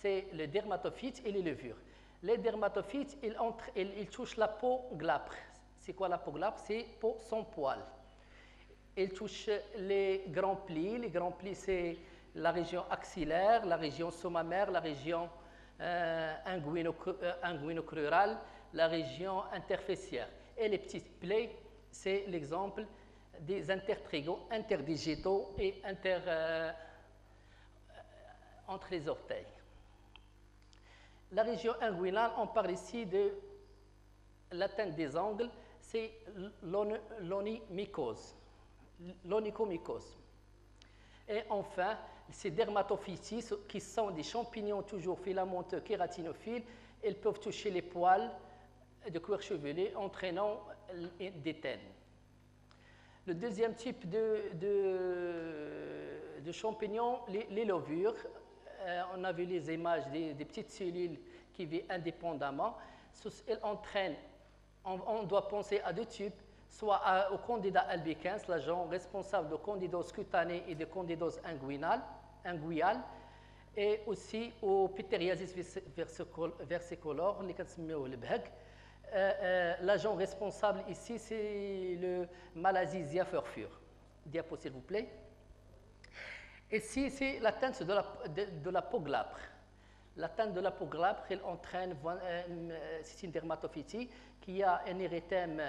c'est le dermatophyte et les levures. Les dermatophytes, ils touchent la peau glabre. C'est quoi la peau glabre? C'est peau sans poils. Ils touchent les grands plis. Les grands plis, c'est la région axillaire, la région sommaire, la région inguinocrurale, la région interfessière. Et les petites plaies, c'est l'exemple des intertrigaux, interdigitaux et entre les orteils. La région inguinale, on parle ici de l'atteinte des angles, c'est l'onychomycose. Et enfin, ces dermatophytes qui sont des champignons toujours filamenteux kératinophiles, ils peuvent toucher les poils de cuir chevelu, entraînant des taines. Le deuxième type de champignons, les levures. On a vu les images des petites cellules qui vivent indépendamment. Elles entraînent, on doit penser à deux types, soit au Candida albicans, l'agent responsable de candidose cutanée et de candidose inguinale, et aussi au Pityriasis versicolor, l'agent responsable ici, c'est le Malassezia furfure. Diapo, s'il vous plaît. Ici, c'est l'atteinte de la peau glabre. L'atteinte de la peau glabre, elle entraîne, c'est une dermatophytie qui a un érythème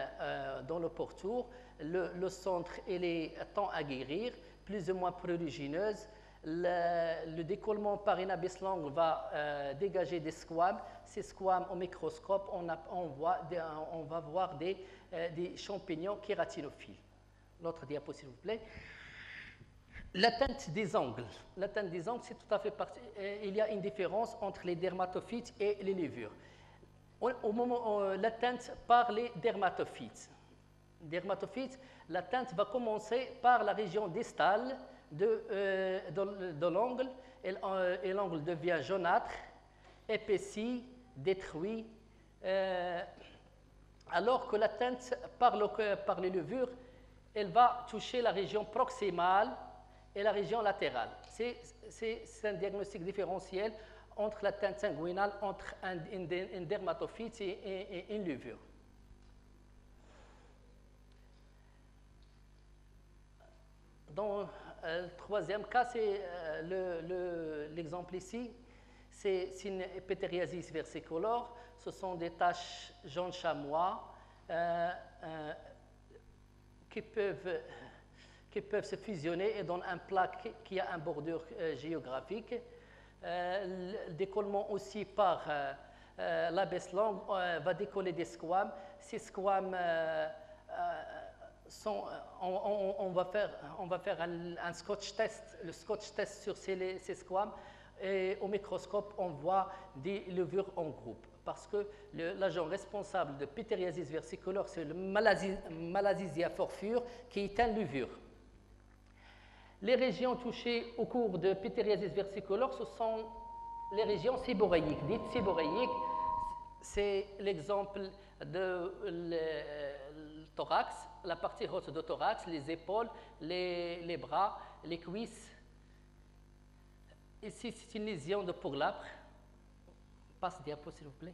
dans le pourtour. Le centre, il est tend à guérir, plus ou moins prurigineuse. Le décollement par une abysse longue va dégager des squames. Ces squames, au microscope, on va voir des champignons kératinophiles. L'autre diapo, s'il vous plaît. L'atteinte des angles. L'atteinte des angles, c'est tout à fait il y a une différence entre les dermatophytes et les levures. Au moment l'atteinte par les dermatophytes. L'atteinte va commencer par la région distale de l'ongle et l'ongle devient jaunâtre, épaissi, détruit, alors que l'atteinte par les levures, elle va toucher la région proximale et la région latérale. C'est un diagnostic différentiel entre l'atteinte sanguinale, entre un dermatophyte et une levure. Dans le troisième cas, c'est l'exemple ici, c'est une Pityriasis versicolor. Ce sont des taches jaune chamois qui peuvent se fusionner et donnent un plaque qui a une bordure géographique. Le décollement aussi par l'abaisse longue va décoller des squames. Ces squames on va faire un scotch test, le scotch test sur ces squames, et au microscope on voit des levures en groupe parce que l'agent responsable de Pityriasis versicolor, c'est le Malassezia furfure qui est une levure. Les régions touchées au cours de Pityriasis versicolor, ce sont les régions séboréiques. Dites séboréiques, c'est l'exemple de le thorax, la partie haute du thorax, les épaules, les bras, les cuisses. Ici, c'est une lésion de peau glabre. Passe diapo, s'il vous plaît.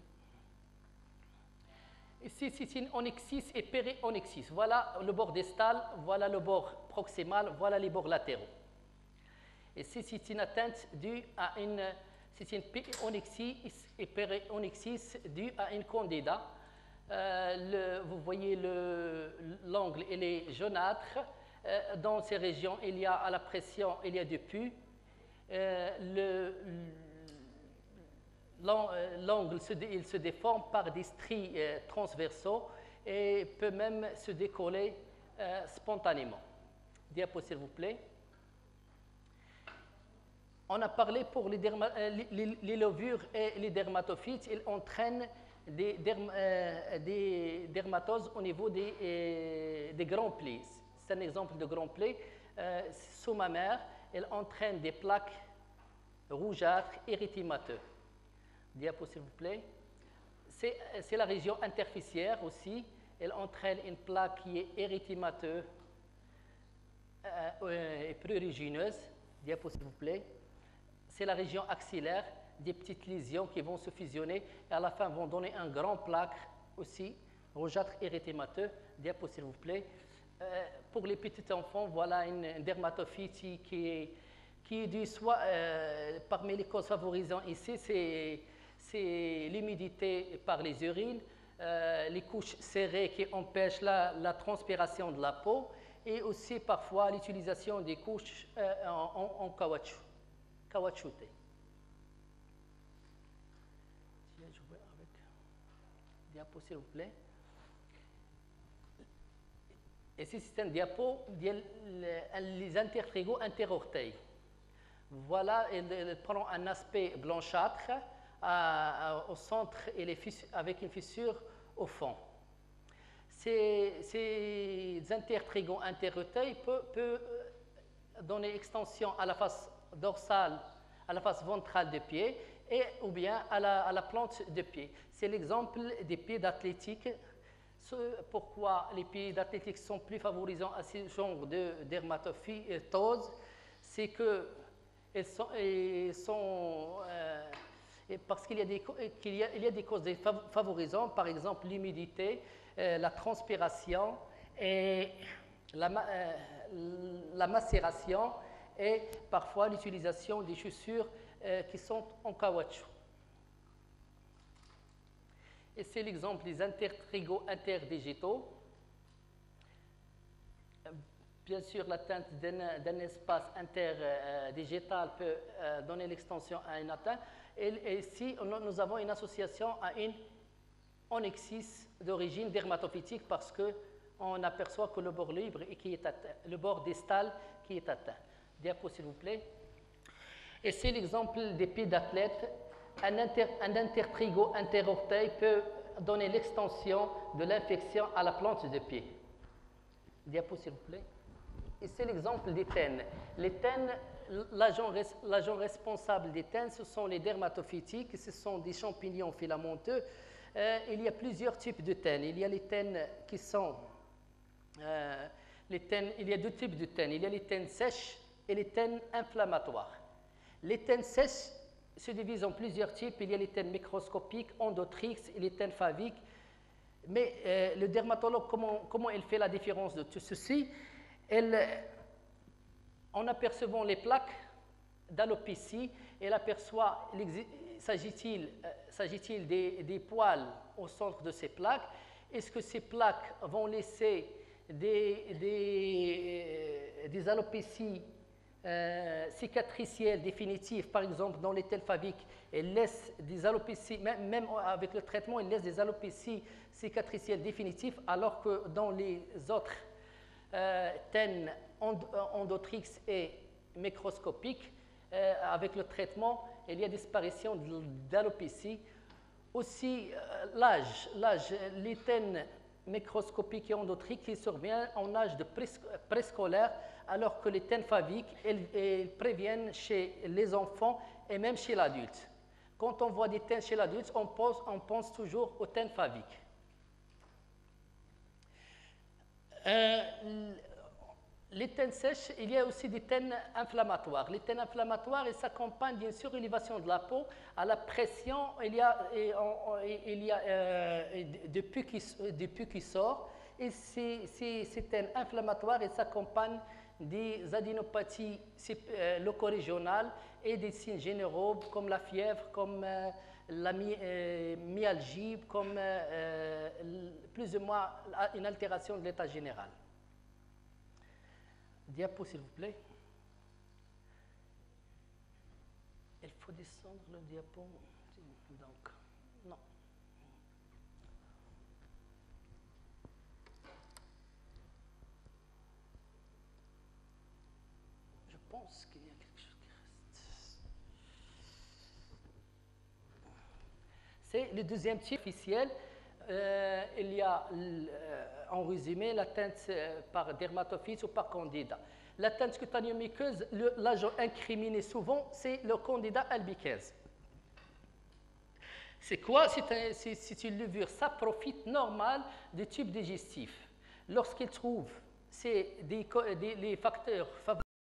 Ici, c'est une onyxis et périonyxis. Voilà le bord distal, voilà le bord proximal, voilà les bords latéraux. Ici, c'est une atteinte due à c'est une onyxis et périonyxis due à une candida. Vous voyez l'angle, il est jaunâtre. Dans ces régions, il y a à la pression, il y a du pus. L'angle il se déforme par des stries transversaux et peut même se décoller spontanément. Diapo, s'il vous plaît. On a parlé pour les levures et les dermatophytes, ils entraînent des dermatoses au niveau des grands plis. C'est un exemple de grand pli. Sous ma mère, elle entraîne des plaques rougeâtres érythémateuses. Diapo, s'il vous plaît. C'est la région interfessière aussi. Elle entraîne une plaque qui est érythémateuse et prurigineuse. Diapo, s'il vous plaît. C'est la région axillaire. des petites lésions qui vont se fusionner et à la fin vont donner un grand plaque aussi, rougeâtre érythémateux. Diapo s'il vous plaît. Pour les petits enfants, voilà une dermatophytie qui est due soit parmi les causes favorisantes ici, c'est l'humidité par les urines, les couches serrées qui empêchent la transpiration de la peau et aussi parfois l'utilisation des couches en caoutchouté. Je vais jouer avec diapo s'il vous plaît. Et ce système diapo, les intertrigaux interorteils. Voilà, il prend un aspect blanchâtre au centre et avec une fissure au fond. Ces intertrigaux interorteils peuvent donner extension à la face dorsale, à la face ventrale du pied ou bien à la plante de pied. C'est l'exemple des pieds d'athlétique. Pourquoi les pieds d'athlétique sont plus favorisants à ce genre de dermatophytose, c'est que parce qu'il y a des causes favorisantes, par exemple l'humidité, la transpiration et la macération et parfois l'utilisation des chaussures qui sont en caoutchouc. Et c'est l'exemple des intertrigaux interdégitaux. Bien sûr, l'atteinte d'un espace interdégétal peut donner l'extension à une atteinte. Et ici, nous avons une association à une onyxis d'origine dermatophytique parce qu'on aperçoit que le bord libre et qui est atteint, le bord distal qui est atteint. Diapo, s'il vous plaît. Et c'est l'exemple des pieds d'athlète. Un intertrigo interorteil peut donner l'extension de l'infection à la plante de pied. Diapo, s'il vous plaît. Et c'est l'exemple des tènes. Les tènes, l'agent responsable des tènes, ce sont les dermatophytiques, ce sont des champignons filamenteux. Il y a plusieurs types de tènes. Il y a les tènes qui sont... il y a deux types de tènes. Il y a les tènes sèches et les tènes inflammatoires. Les tènes sèches se divisent en plusieurs types. Il y a les tènes microscopiques, endotrix et les tènes faviques. Mais le dermatologue, comment il fait la différence de tout ceci? En apercevant les plaques d'alopécie, elle aperçoit, s'agit-il des poils au centre de ces plaques? Est-ce que ces plaques vont laisser des alopécies cicatricielles définitives? Par exemple, dans les tènes faviques, elles laissent des alopécies, même avec le traitement, elles laissent des alopécies cicatricielles définitives, alors que dans les autres tènes endotrix et microscopiques, avec le traitement, il y a disparition d'alopécie. Aussi, l'âge, les tènes microscopiques et endotriques qui surviennent en âge de préscolaire, alors que les tènes faviques, elles préviennent chez les enfants et même chez l'adulte. Quand on voit des tènes chez l'adulte, on pense toujours aux tènes faviques. Les tènes sèches, il y a aussi des tènes inflammatoires. Les tènes inflammatoires, elles s'accompagnent d'une surélévation de la peau. À la pression, il y a des pus qui sortent. Et ces tènes inflammatoires, elles s'accompagnent des adénopathies locorégionales et des signes généraux comme la fièvre, comme la myalgie, comme plus ou moins une altération de l'état général. Diapo, s'il vous plaît. Il faut descendre le diapo. Donc, non. Je pense qu'il y a quelque chose qui reste. C'est le deuxième type officiel. Il y a, en résumé, l'atteinte par dermatophyte ou par candida. L'atteinte cutanéo-muqueuse, l'agent incriminé souvent, c'est le candida albicans. C'est quoi? C'est une levure saprophyte normale du tube digestif. Lorsqu'il trouve les facteurs favorisés